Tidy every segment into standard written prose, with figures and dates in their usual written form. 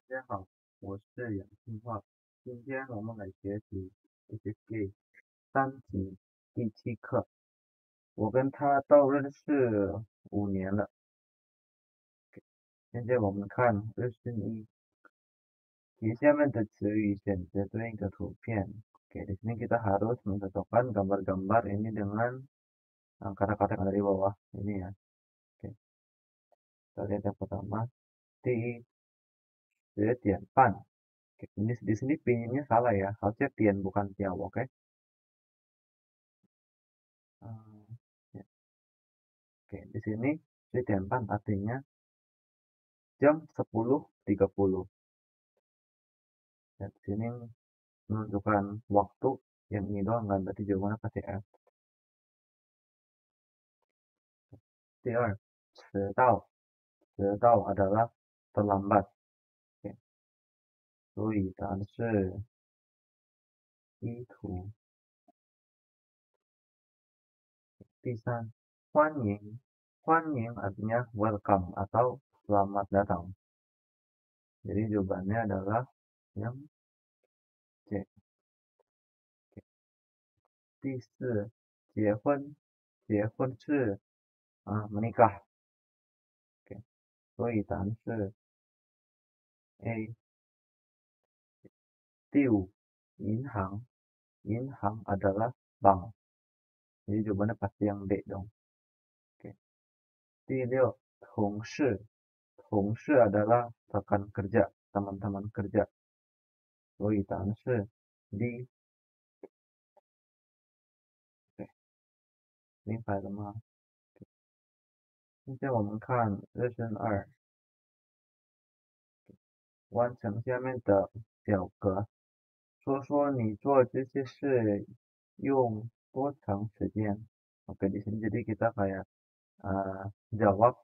大家好，我是杨庆化。今天我们来学习 HSK 3级第7课。我跟他都认识5年了。现在我们看21题下面的词语选择对应的图片. Oke, di sini kita harus mencocokkan gambar-gambar ini dengan kata-kata yang ada di bawah ini ya. Oke, kita lihat yang pertama di 10:30. Oke, ini di sini pinginnya salah ya, harusnya tian bukan tiao, oke? Ya. Oke, di sini 10:30 artinya jam 10.30. Dan di sini menunjukkan waktu yang ini doang kan, berarti jawabannya pasti F. 第二，迟到 adalah terlambat. Oke, 所以答案是一图。第三，欢迎 artinya welcome atau selamat datang. Jadi jawabannya adalah yang C. Oke. 第四，结婚是menikah. Oke, 所以答案是 A. 第五，银行 adalah bank. Jadi jawabannya pasti yang D dong. Oke. 第六，同事 adalah rekan kerja, teman-teman kerja. 所以答案是 D. 明白了吗？现在我们看2，完成下面的表格，说说你做这些事用多长时间。Oke, di sini jadi kita kayak jawab.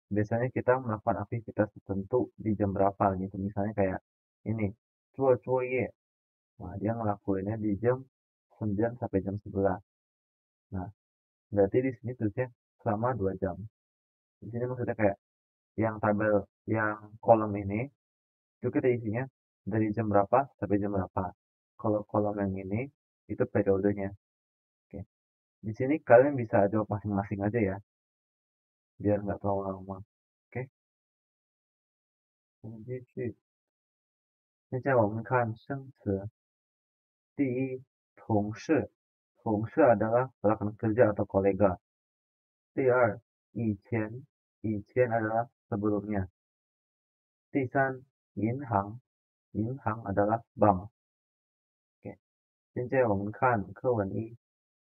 Biasanya kita melakukan aktivitas tertentu di jam berapa gitu. Misalnya kayak ini, cuo-cuoye. Nah, dia ngelakuinnya di jam 9 sampai jam 11. Nah, berarti di sini tulisnya selama 2 jam. Di sini maksudnya kayak yang tabel, yang kolom ini, itu kita isinya dari jam berapa sampai jam berapa. Kalau kolom yang ini, itu periodenya. Oke. Di sini kalian bisa jawab masing-masing aja ya, biar nggak terlalu lama. Oke. 我们继续。现在我们看生词。第一，同事 adalah rekan kerja atau kolega. 第二，以前 adalah sebelumnya. 第三，银行 adalah bank. Oke. 现在我们看课文1，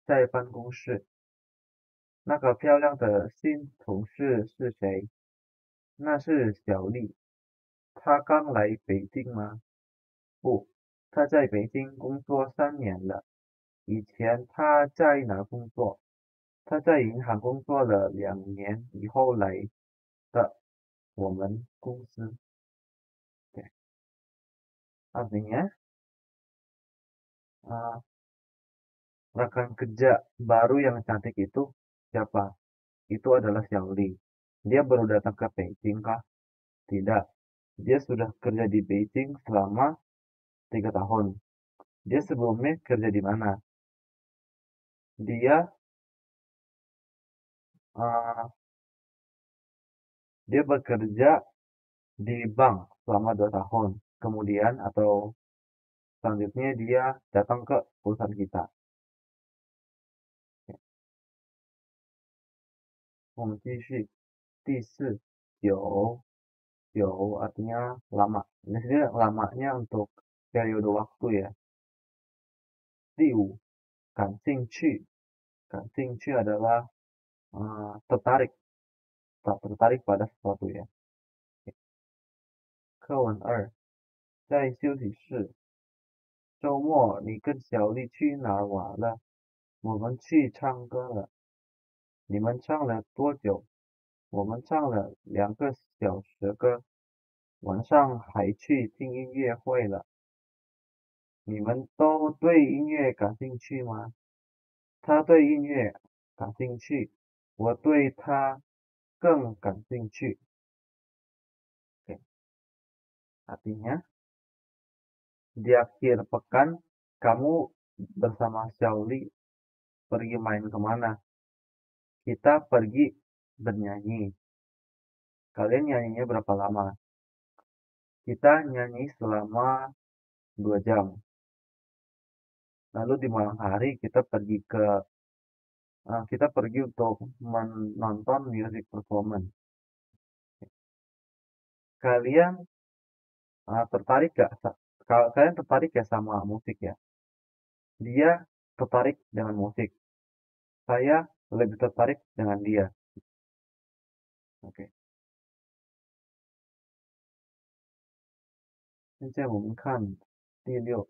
在办公室。那个漂亮的新同事是谁？那是小丽。她刚来北京吗？不，她在北京工作3年了。以前她在哪工作？她在银行工作了2年，以后来的我们公司。Oke. Artinya rekan kerja baru yang cantik itu siapa? Itu adalah Xiaoli. Dia baru datang ke Beijing kah? Tidak. Dia sudah kerja di Beijing selama 3 tahun. Dia sebelumnya kerja di mana? Dia bekerja di bank selama 2 tahun. Kemudian atau selanjutnya dia datang ke perusahaan kita. 我们继续。第4，有 artinya lama. Di sini lamanya untuk periode waktu ya. 第5，感兴趣 adalah tertarik pada sesuatu ya. 课文2，在休息室。周末你跟小丽去哪儿玩了？我们去唱歌了。你们唱了多久？我们唱了2个小时歌，晚上还去听音乐会了。你们都对音乐感兴趣吗？他对音乐感兴趣，我对他更感兴趣。Artinya, di akhir pekan, kamu bersama Xiaoli pergi main kemana? Kita pergi bernyanyi. Kalian nyanyinya berapa lama? Kita nyanyi selama 2 jam. Lalu di malam hari kita pergi untuk menonton music performance. Kalian tertarik gak? Kalian tertarik ya sama musik ya? Dia tertarik dengan musik. Saya lebih tertarik dengan dia. Oke. 现在我们看第6，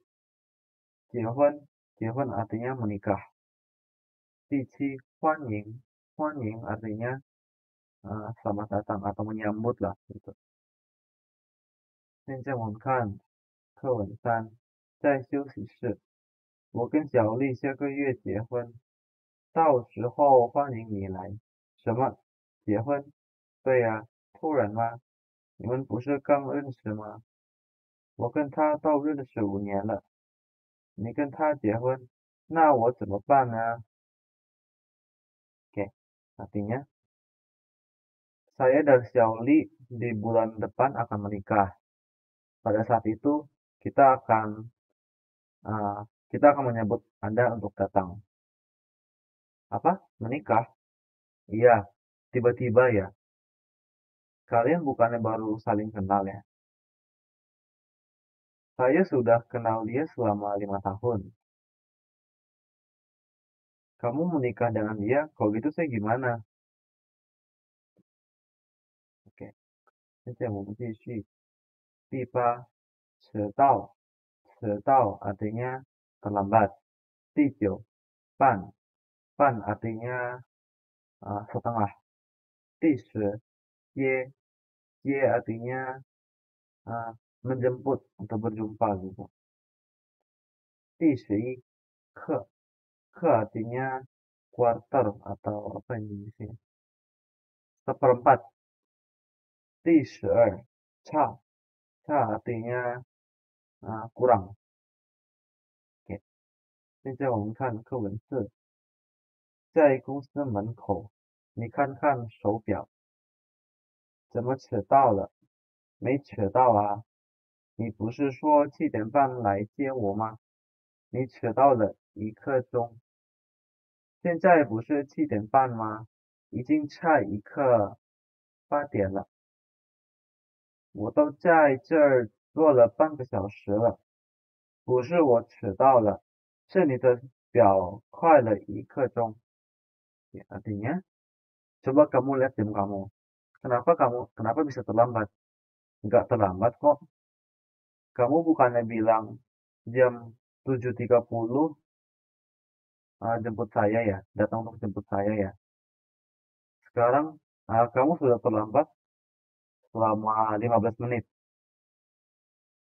结婚，结婚 artinya menikah. 第7, 欢迎，欢迎 artinya selamat datang atau menyambut lah gitu. 现在我们看课文3，在休息室，我跟小丽下个月结婚，到时候欢迎你来。什么？结婚？对呀，突然吗？你们不是刚认识吗？我跟他都认识5年了，你跟他结婚，那我怎么办呢？ Oke, artinya saya dan Xiaoli di bulan depan akan menikah. Pada saat itu kita akan uh, kita akan menyambut Anda untuk datang. Apa? Menikah? Iya, tiba-tiba ya. Kalian bukannya baru saling kenal ya? Saya sudah kenal dia selama 5 tahun. Kamu menikah dengan dia, kalau gitu saya gimana? Oke, 现在我们继续。第8，迟到，迟到 artinya terlambat. 第9, 半，半 artinya setengah. 第10, 接，接 artinya menjemput atau berjumpa gitu. 第11, 课，课 artinya quarter atau apa ini sih? Seperempat. 第12, 差，差 artinya kurang. Oke. 现在我们看课文4，在公司门口，你看看手表，怎么迟到了？没迟到啊，你不是说7点半来接我吗？你迟到了1刻钟。现在不是7点半吗？已经差1刻8点了。我都在这儿坐了半个小时了，不是我迟到了，是你的表快了1刻钟。Ya, artinya, coba kamu lihat jam kamu. Kenapa bisa terlambat? Nggak terlambat kok. Kamu bukannya bilang jam 7.30 jemput saya ya, datang untuk jemput saya ya. Sekarang kamu sudah terlambat selama 15 menit.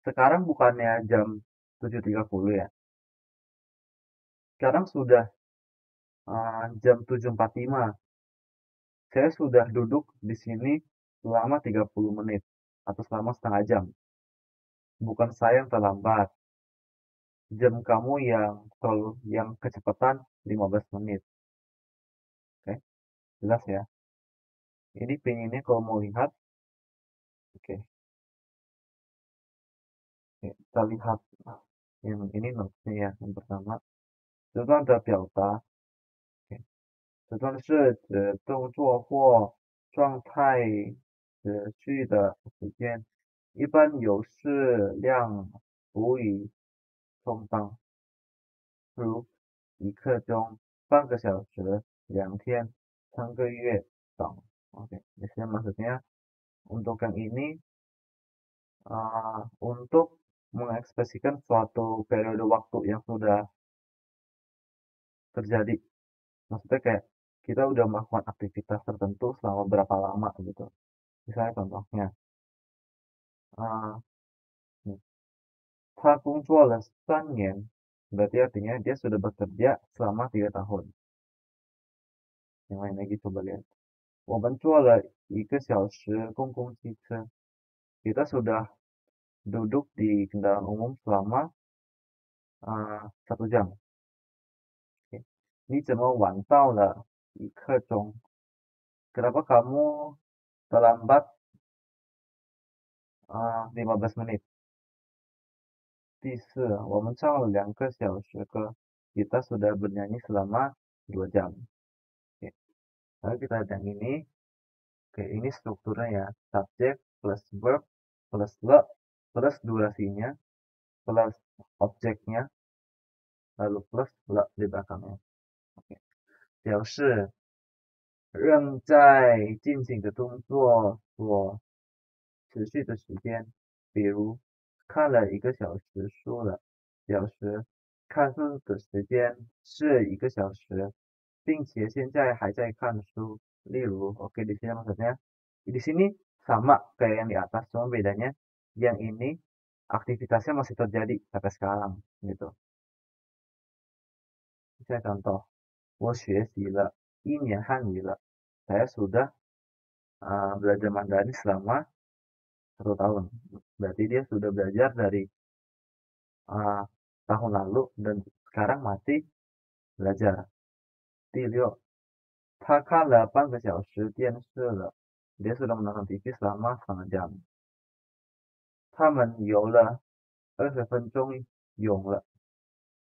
Sekarang bukannya jam 7.30 ya. Sekarang sudah jam 7.45. Saya sudah duduk di sini selama 30 menit atau selama setengah jam. Bukan saya yang terlambat. Jam kamu yang kecepatan 15 menit. Oke, jelas ya. Ini pinginnya kalau mau lihat. Oke, kita lihat yang ini notesnya ya. Yang pertama, 这段的表达，这段是指动作或状态持续的时间，一般有适量辅语充当，如1刻钟、半个小时、2天、3个月等。Oke, biasanya maksudnya untuk yang ini untuk mengekspresikan suatu periode waktu yang sudah terjadi. Maksudnya kayak kita udah melakukan aktivitas tertentu selama berapa lama gitu. Misalnya contohnya, 他工作了3年, berarti artinya dia sudah bekerja selama 3 tahun. Yang lain lagi coba lihat. 我们坐了1个小时公共汽车. Kita sudah duduk di kendaraan umum selama 1 jam.你怎么晚到了1刻钟？ Kenapa kamu terlambat 15 menit? 第4, 我们唱了2个小时歌, kita sudah bernyanyi selama 2 jam. Oke. Lalu kita lihat yang ini. Oke, ini strukturnya ya. Subjek plus verb plus le plus durasinya plus objeknya lalu plus le di belakangnya. Oke. 表示仍在进行的动作所持续的时间，比如看了1个小时书了，表示看书的时间是1个小时，并且现在还在看书。例如, oke di sini maksudnya di sini sama kayak yang di atas, cuma bedanya yang ini aktivitasnya masih terjadi sampai sekarang gitu. Misalnya contoh, 我学习了1年汉语了, saya sudah belajar Mandarin selama 1 tahun. Berarti dia sudah belajar dari tahun lalu dan sekarang masih belajar. 第6, 他看了半个小时电视了, dia sudah menonton TV selama setengah jam. 他们游了20分钟泳了,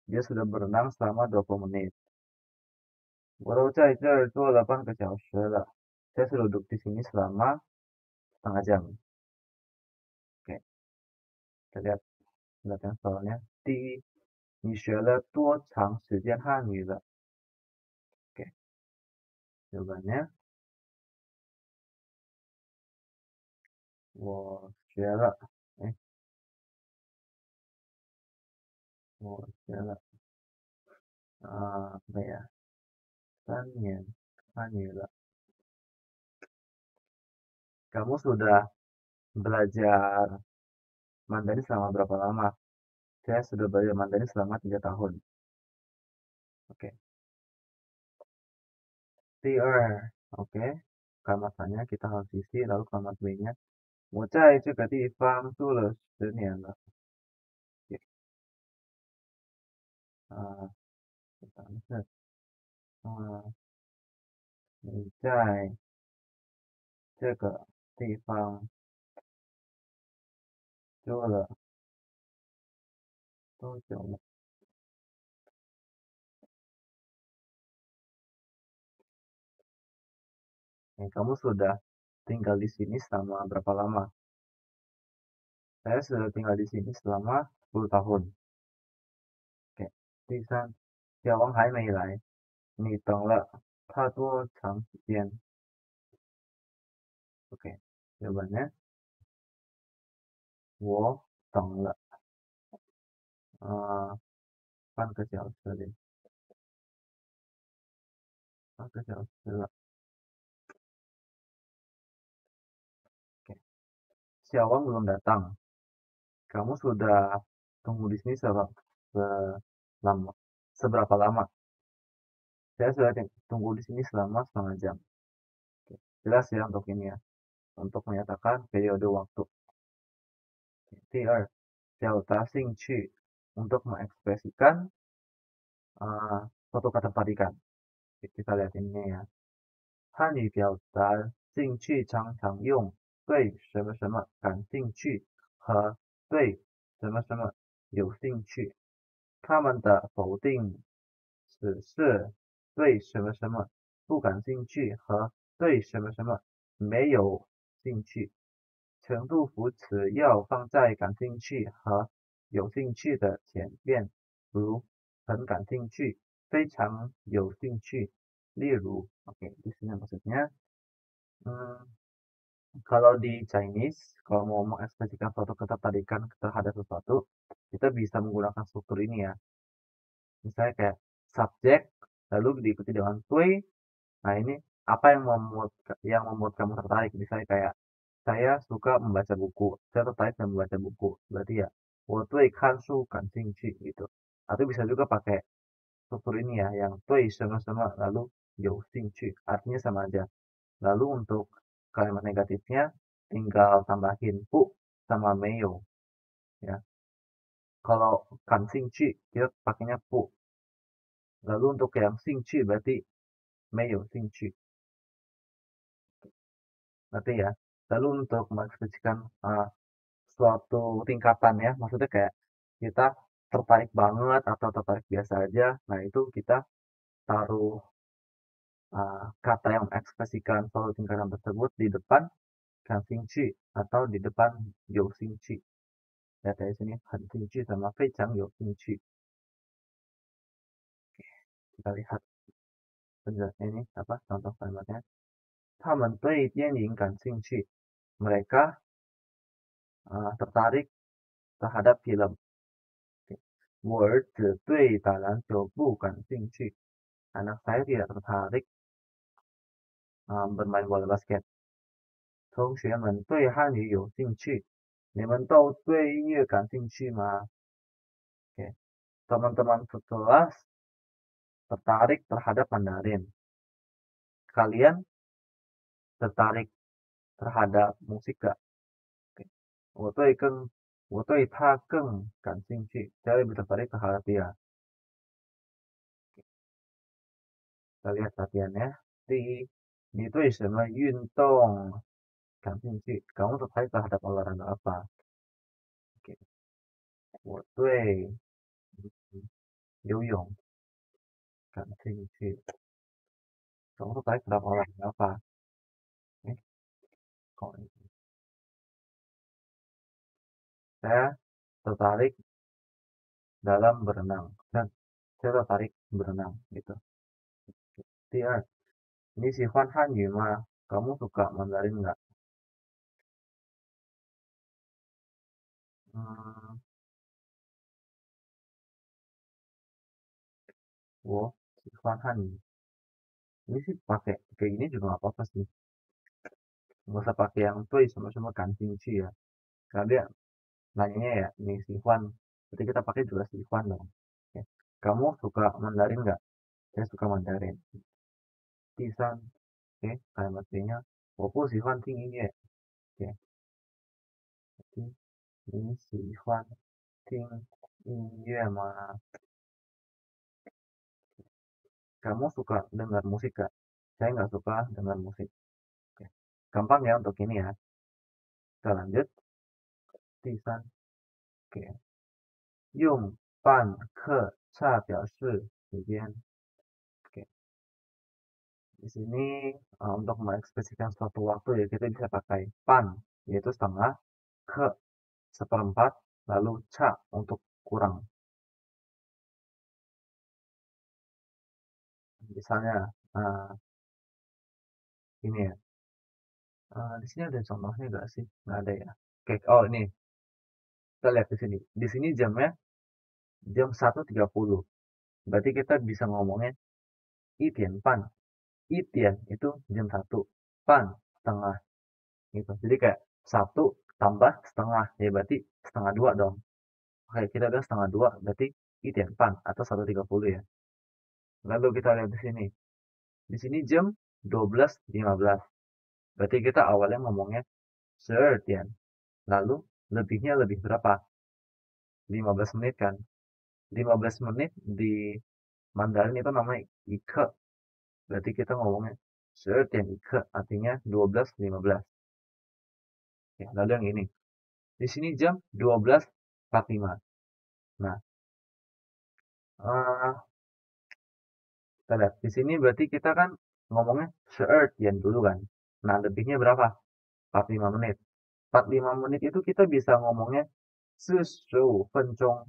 dia sudah berenang selama 20 menit. 我都在这儿坐了半个小时了, saya sudah duduk di sini selama setengah jam. Oke, kita lihat yang soalnya. 第1, 你学了多长时间汉语了? Oke, jawabannya 我学了apa ya, 3 年汉语了. Kamu sudah belajar Mandarin selama berapa lama? Saya sudah belajar Mandarin selama 3 tahun. Oke. 第2, oke, kalimatnya kita harus isi, lalu kalimat B-nya 我在这个地方住了10年了. Oke. 你在这个地方住了多久了? Kamu sudah tinggal di sini selama berapa lama? Saya sudah tinggal di sini selama 10 tahun. Oke. 第3, 小王还没来, 你等了他多长时间? Oke, jawabannya 我等了半个小时了. 半个小时了. Oke. 小王 belum datang. Kamu sudah tunggu di sini seberapa lama? Saya sudah tunggu di sini selama setengah jam. Oke. Jelas ya untuk ini ya, untuk menyatakan periode waktu. 第2, 表达兴趣 untuk mengekspresikan suatu ketertarikan. Kita lihat ini ya. 汉语表达兴趣常常用对什么什么感兴趣和对什么什么有兴趣。他们的否定词是对什么什么不感兴趣和对什么什么没有兴趣。程度副词要放在感兴趣和有兴趣的前面，如很感兴趣，非常有兴趣。例如, oke, di sini maksudnya, kalau di Chinese, kalau mau mengekspresikan suatu ketertarikan terhadap sesuatu, kita bisa menggunakan struktur ini ya. Misalnya kayak subjek, lalu diikuti dengan tui. Nah ini apa yang membuat kamu tertarik? Misalnya kayak saya suka membaca buku, saya tertarik dalam membaca buku. Berarti ya, 我对看书感兴趣 gitu. Atau bisa juga pakai struktur ini ya, yang 对什么什么 lalu 有兴趣, artinya sama aja. Lalu untuk kalimat negatifnya tinggal tambahin pu sama 没有. ya. Kalau kan sing chi kita pakainya pu. Lalu untuk yang sing chi berarti meyo sing chi. Berarti ya. Lalu untuk mengekspresikan suatu tingkatan ya, maksudnya kayak kita tertarik banget atau tertarik biasa aja. Nah, itu kita taruh kata yang mengekspresikan suatu tingkatan tersebut di depan kan sing chi atau di depan you sing chi. Lihat dari sini, han sing chi sama fei chang you sing chi. Kita lihat penjelasan ini apa contoh kalimatnya. 他们对电影感兴趣. Mereka tertarik terhadap film. 我儿子对打篮球不感兴趣. Anak saya tidak tertarik bermain bola basket. 同学们对汉语有兴趣. 你们都对音乐感兴趣吗? Oke. Teman-teman sekelas tertarik terhadap Mandarin. Kalian tertarik terhadap musik gak? Oke. 我对他更感兴趣. Saya lebih tertarik terhadap dia. Kita lihat latihannya. 第一，你对什么运动感兴趣? Kamu tertarik terhadap olahraga apa? Oke. 我对游泳感兴趣. Kamu tertarik terhadap olahraga apa? Kok ini? Saya tertarik dalam berenang. Dan saya tertarik berenang gitu. 第二，你喜欢汉语吗? Kamu suka Mandarin nggak? 我喜欢汉语. Ini sih pakai kayak gini juga nggak apa-apa sih. Nggak usah pakai yang tuh sama-sama kantingci ya. Karena dia nanyanya ya, ini Sihuan. Berarti kita pakai juga Sihuan dong. Oke. Kamu suka Mandarin nggak? Saya suka Mandarin. Tisan. Oke, kalimat B-nya. 我不喜欢听音乐. Oke. Jadi, 你喜欢听音乐吗? Kamu suka dengar musik gak? Saya nggak suka dengar musik. Oke. Gampang ya untuk ini ya. Kita lanjut. Tisan. Oke. 用半克差表示时间. Oke. Di sini untuk mengekspresikan suatu waktu ya kita bisa pakai pan yaitu setengah, ke seperempat, lalu ca untuk kurang. Misalnya ini ya. Di sini ada contohnya nggak sih? Nggak ada ya. Oke, oh ini kita lihat di sini. Di sini jamnya jam 1.30. Berarti kita bisa ngomongnya itian pan. Itian itu jam 1, pan setengah gitu. Jadi kayak 1 tambah setengah ya berarti setengah 2 dong. Oke, kita udah setengah 2 berarti itian pan atau 1.30 ya. Lalu kita lihat di sini. Di sini jam 12.15. Berarti kita awalnya ngomongnya 12 Lalu lebihnya lebih berapa? 15 menit kan. 15 menit di Mandarin itu namanya ike. Berarti kita ngomongnya 12 ike artinya 12.15. Ya, lalu yang ini. Di sini jam 12.45. Nah, kita lihat di sini berarti kita kan ngomongnya 12 dulu kan. Nah, lebihnya berapa? 45 menit. 45 menit itu kita bisa ngomongnya 45 分钟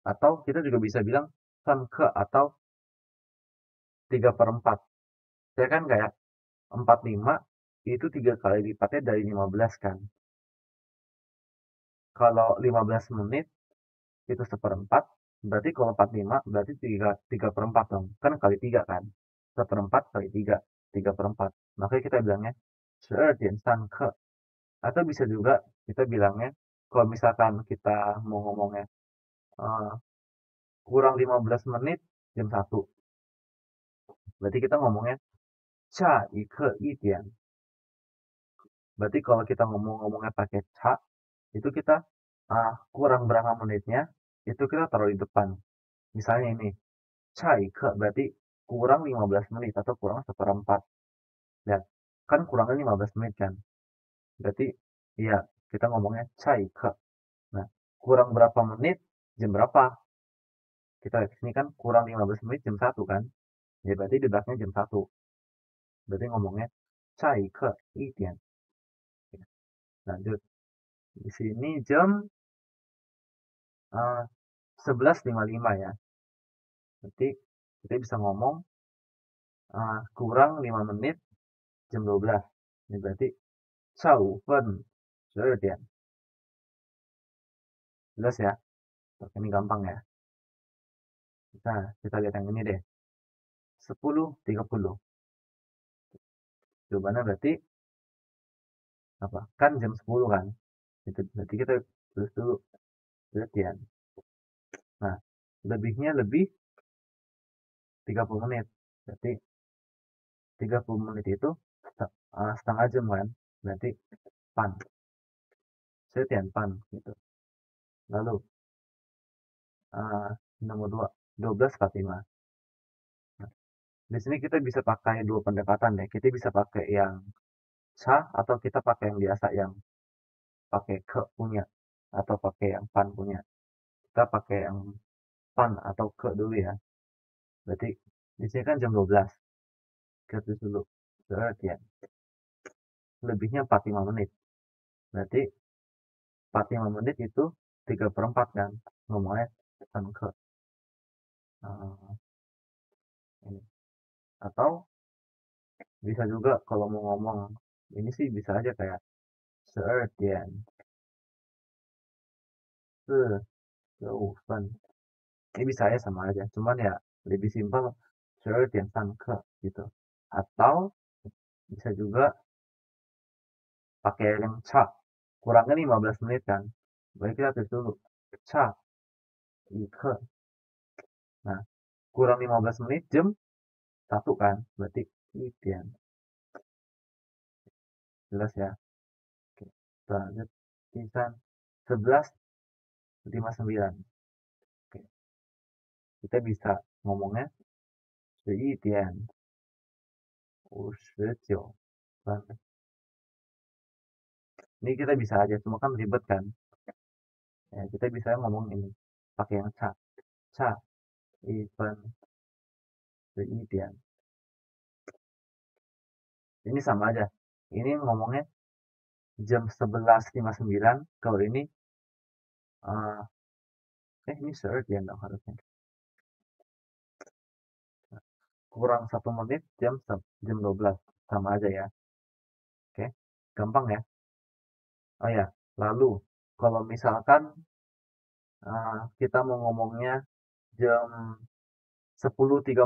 atau kita juga bisa bilang 3 atau 3/4. Saya kan kayak 45 itu 3 kali lipatnya dari 15 kan. Kalau 15 menit itu 1/4, berarti kalau 45 berarti 3/4 dong. Kan kali 3 kan. 1/4 kali 3, 3/4. Makanya kita bilangnya 12.3 atau bisa juga kita bilangnya kalau misalkan kita mau ngomongnya kurang 15 menit jam 1. Berarti kita ngomongnya 差一刻1点. Berarti kalau kita ngomongnya pakai ca, itu kita kurang berapa menitnya, itu kita taruh di depan. Misalnya ini, cai ke berarti kurang 15 menit atau kurang seperempat. Lihat, kan kurangnya 15 menit kan. Berarti, iya, kita ngomongnya cai ke. Nah, kurang berapa menit, jam berapa? Kita lihat sini kan kurang 15 menit jam 1 kan. Ya berarti di belakangnya jam 1. Berarti ngomongnya cai ke idian. Lanjut. Di sini jam 11.55 ya. Berarti kita bisa ngomong kurang 5 menit jam 12. Ini berarti 12分12点. Jelas ya? Ini gampang ya. Nah, kita lihat yang ini deh. 10.30. Jawabannya berarti apa? Kan jam 10 kan? Itu berarti kita tulis dulu pengertian. Nah, lebihnya lebih 30 menit. Berarti 30 menit itu setengah jam kan? Berarti pan. Setian pan gitu. Lalu nomor 2, 12.45. Nah, di sini kita bisa pakai dua pendekatan deh. Kita bisa pakai yang sa atau kita pakai yang biasa yang pakai ke punya atau pakai yang pan punya. Kita pakai yang pan atau ke dulu ya. Berarti di sini kan jam 12. Kita tulis dulu. Pengertian. Lebihnya 45 menit. Berarti 45 menit itu 3/4 kan. Ngomongnya kan ke ini. Atau bisa juga kalau mau ngomong ini sih bisa aja kayak 12:15. Ini bisa aja sama aja. Cuman ya lebih simpel 12:3 gitu. Atau bisa juga pakai yang ca. Kurangnya 15 menit kan. Baik kita tulis dulu. Ca, ke. Nah, kurang 15 menit jam 1 kan. Berarti idian. Jelas ya. Oke. Lanjut. Tulisan 11:59. Oke. Kita bisa ngomongnya 11:59. Ini kita bisa aja, cuma kan ribet kan. Ya, kita bisa ngomong ini pakai yang ca. Ca, event, idian. Ini sama aja. Ini ngomongnya jam 11.59. Kalau ini ini idian dong harusnya. Kurang 1 menit jam 12. Sama aja ya. Oke, gampang ya. Oh ya, lalu kalau misalkan kita mau ngomongnya jam 10.30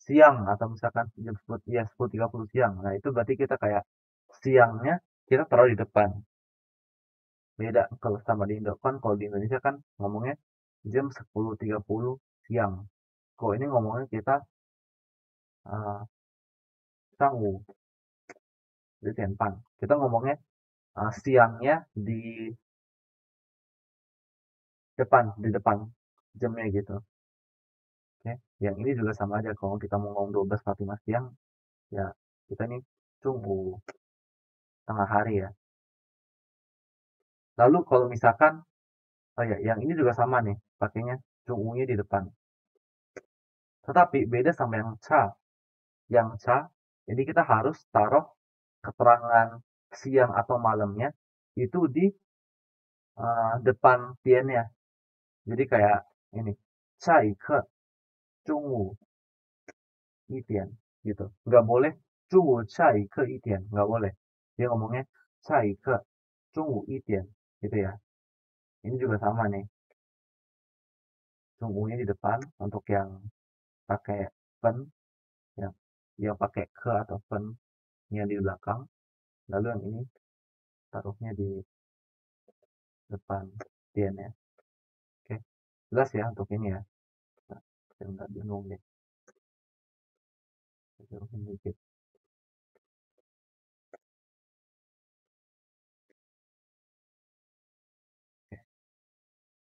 siang atau misalkan jam 10, ya 10.30 siang. Nah, itu berarti kita kayak siangnya kita taruh di depan. Beda kalau sama di Indo kan, kalau di Indonesia kan ngomongnya jam 10.30 siang. Kalau ini ngomongnya kita sanggu, jadi tenpan. Kita ngomongnya siangnya di depan jamnya gitu. Oke, yang ini juga sama aja kalau kita mau ngomong 12.45 siang, ya kita nih tunggu tengah hari ya. Lalu kalau misalkan, oh ya, yang ini juga sama nih, pakainya tunggunya di depan. Tetapi beda sama yang ca. Yang ca, jadi kita harus taruh keterangan siang atau malamnya itu di depan tiennya. Jadi kayak ini, cai ke zhongwu itian gitu. Nggak boleh zhongwu cai ke itian, nggak boleh. Dia ngomongnya cai ke zhongwu itian gitu ya. Ini juga sama nih. Zhongwu-nya di depan untuk yang pakai pen, yang pakai ke atau pen-nya di belakang. Lalu yang ini taruhnya di depan tiennya. Oke, jelas ya untuk ini ya. Saya nggak bingung deh. Dikit.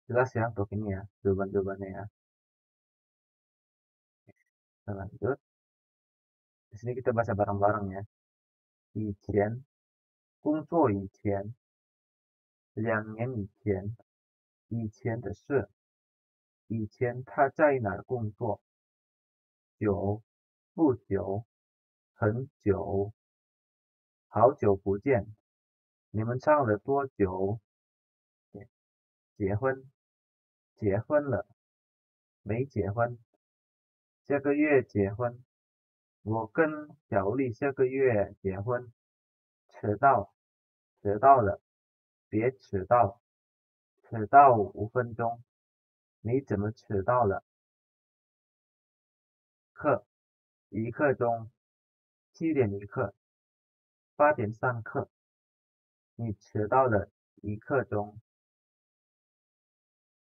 Jelas ya untuk ini ya, jawaban-jawabannya ya. Kita lanjut. Di sini kita baca bareng-bareng ya. 以前工作以前2年以前以前的事以前他在哪儿工作久不久很久好久不见你们唱了多久结婚结婚了没结婚这个月结婚我跟小丽下个月结婚迟到迟到了别迟到迟到5分钟你怎么迟到了课1刻钟7点一刻8点上课你迟到了1刻钟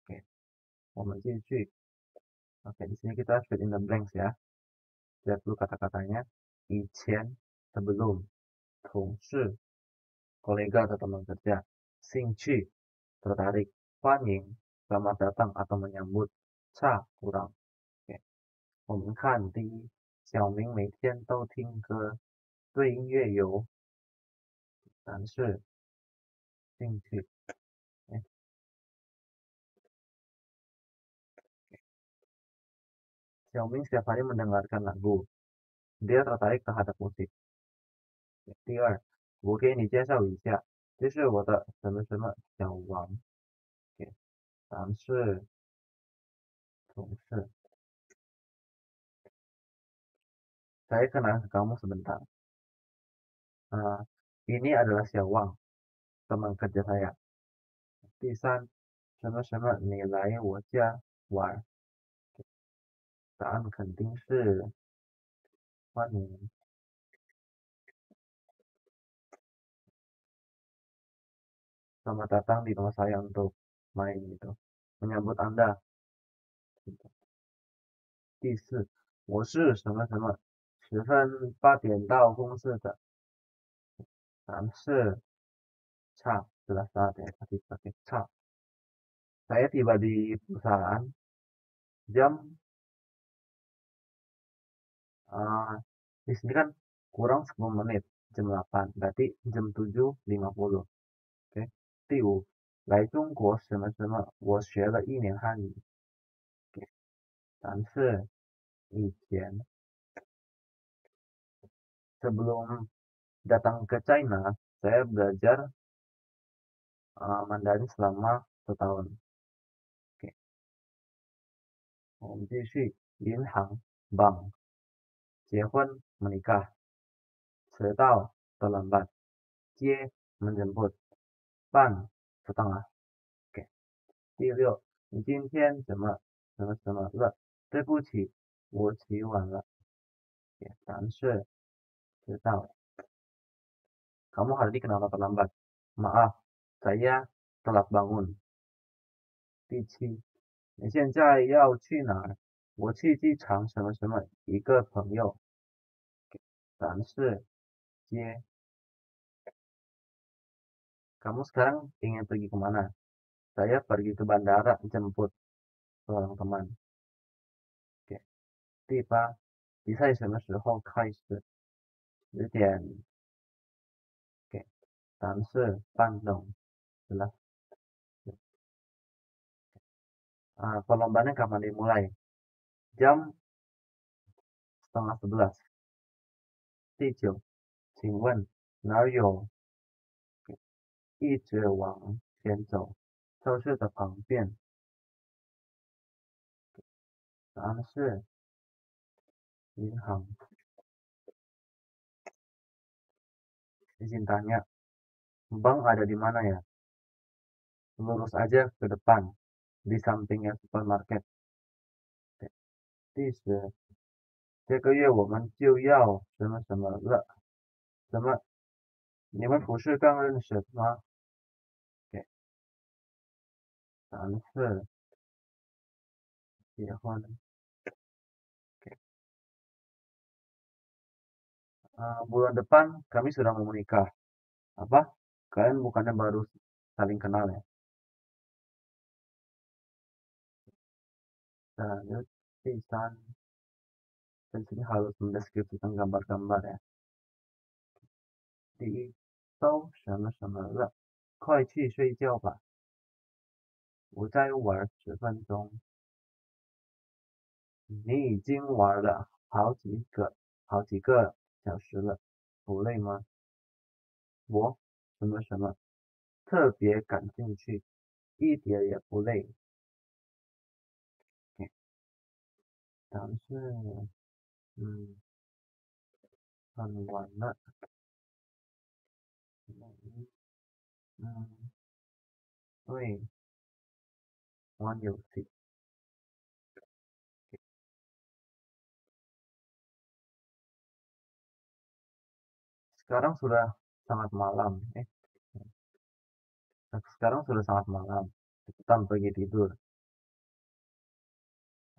Oke, 我们继续 Oke, di sini kita fill in the blanks ya. Lihat dulu kata-katanya. 以前 sebelum, 同事 kolega atau teman kerja, 兴趣 tertarik, 欢迎 selamat datang atau menyambut, 差 kurang. Oke, 我们看第一，小明每天都听歌，对音乐有但是兴趣。Xiaoming setiap hari mendengarkan lagu. Dia tertarik terhadap musik. 第二，我给你介绍一下，这是我的什么什么小王。咱是同事。Saya kenal kamu sebentar. Ini adalah Xiaowang, teman kerja saya. 第三，什么什么你来我家玩？答案肯定是欢迎。Selamat datang di rumah saya untuk main gitu. Menyambut Anda. 第四，我是什么什么，时分8点到公司的。答案是差，jelas saat ya, tadi pakai 差。Saya tiba di perusahaan jam di sini kan kurang 10 menit, jam 8, berarti jam 7.50. Oke, 第五，来中国什么什么，我学了1年汉语。答案是以前。Sebelum datang ke China, saya belajar Mandarin selama setahun. Oke, 我们继续，银行 bank, 结婚 menikah, 迟到 terlambat, 接 menjemput, 半 setengah. Oke, 第六，你今天怎么什么什么了？对不起，我起晚了。答案是迟到。Kamu hari ini kenapa terlambat? Maaf, saya telat bangun. 第七，你现在要去哪儿？我去机场什么什么一个朋友。答案是接。Kamu sekarang ingin pergi kemana? Saya pergi ke bandara jemput seorang teman. Oke. 第八，比赛什么时候开始？10点。Oke. 答案是半懂。jelas. Perlombaannya kapan dimulai? Jam setengah 11. 第九，请问哪儿有？一直往前走，超市的旁边。答案是银行。izin tanya, bank ada di mana ya? Lurus aja ke depan, di sampingnya supermarket. 第十，这个月我们就要什么什么了？什么？你们不是刚认识吗？答案是结婚。bulan depan kami sudah mau menikah. Apa? Kalian bukannya baru saling kenal ya? Lanjut, Pisan. Dan sini harus mendeskripsikan gambar-gambar ya. 第一，都什么什么了，快去睡觉吧，我再玩10分钟。你已经玩了好几个小时了，不累吗？我什么什么特别感兴趣，一点也不累。但是，嗯，很晚了，嗯，对，玩游戏。Sekarang sudah sangat malam, sekarang sudah sangat malam. Cepetan pergi tidur.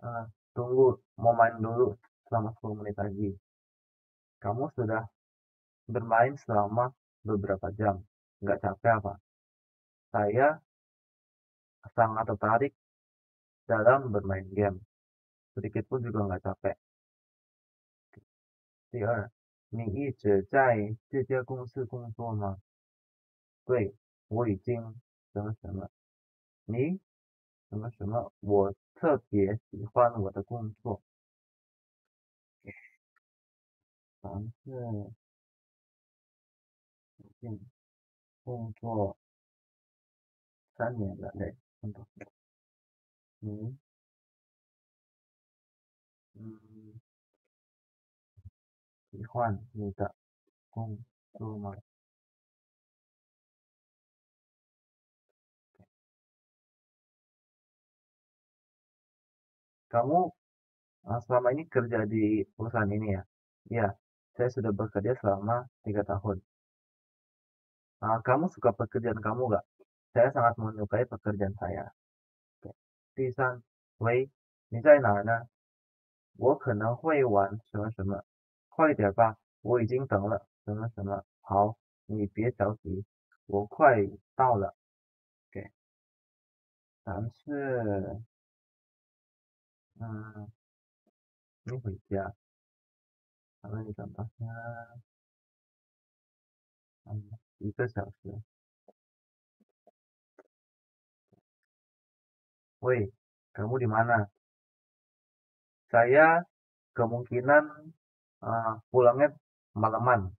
Eh, tunggu, mau main dulu selama 10 menit lagi. Kamu sudah bermain selama beberapa jam. Nggak capek apa? Saya sangat tertarik dalam bermain game. Sedikit pun juga nggak capek. 第二，你一直在这家公司工作吗？对，我已经什么什么。你什么什么？我特别喜欢我的工作。尝试进工作3年了嘞，很多。你嗯喜欢你的工作吗？Kamu selama ini kerja di perusahaan ini ya? Iya, saya sudah bekerja selama 3 tahun. Kamu suka pekerjaan kamu nggak? Saya sangat menyukai pekerjaan saya. 第三，喂，你在哪儿呢？我可能会玩什么什么，快点吧，我已经等了什么什么。好，你别着急，我快到了。给，但是，嗯，没回家，咱们等到下，1个小时。喂，kamu di mana? Saya kemungkinan pulangnya malaman.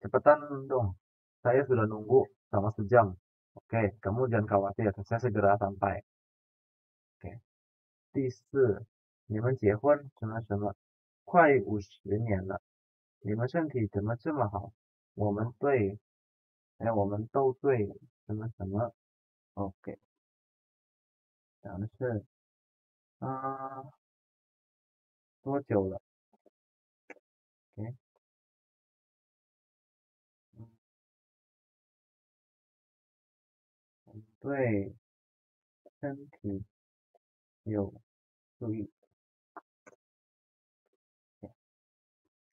Cepetan dong, saya sudah nunggu selama sejam. Oke, kamu jangan khawatir, saya segera sampai. Oke. 第四，你们结婚什么什么，快50年了，你们身体怎么这么好？我们对，我们都对什么什么，OK，讲的是多久了？OK，嗯，对身体有注意。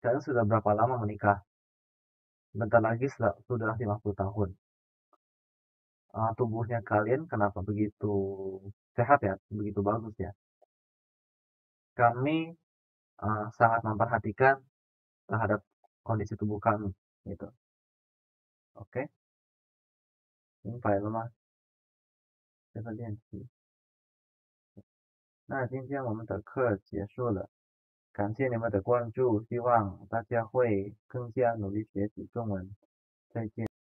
Kalian sudah berapa lama menikah? Bentar lagi sudah 50 tahun. Tubuhnya kalian kenapa begitu sehat ya, begitu bagus ya? Kami sangat memperhatikan terhadap kondisi tubuh kami, gitu. Oke, 明白了吗？这个练习。那今天我们的课结束了，感谢你们的关注，希望大家会更加努力学习中文。再见。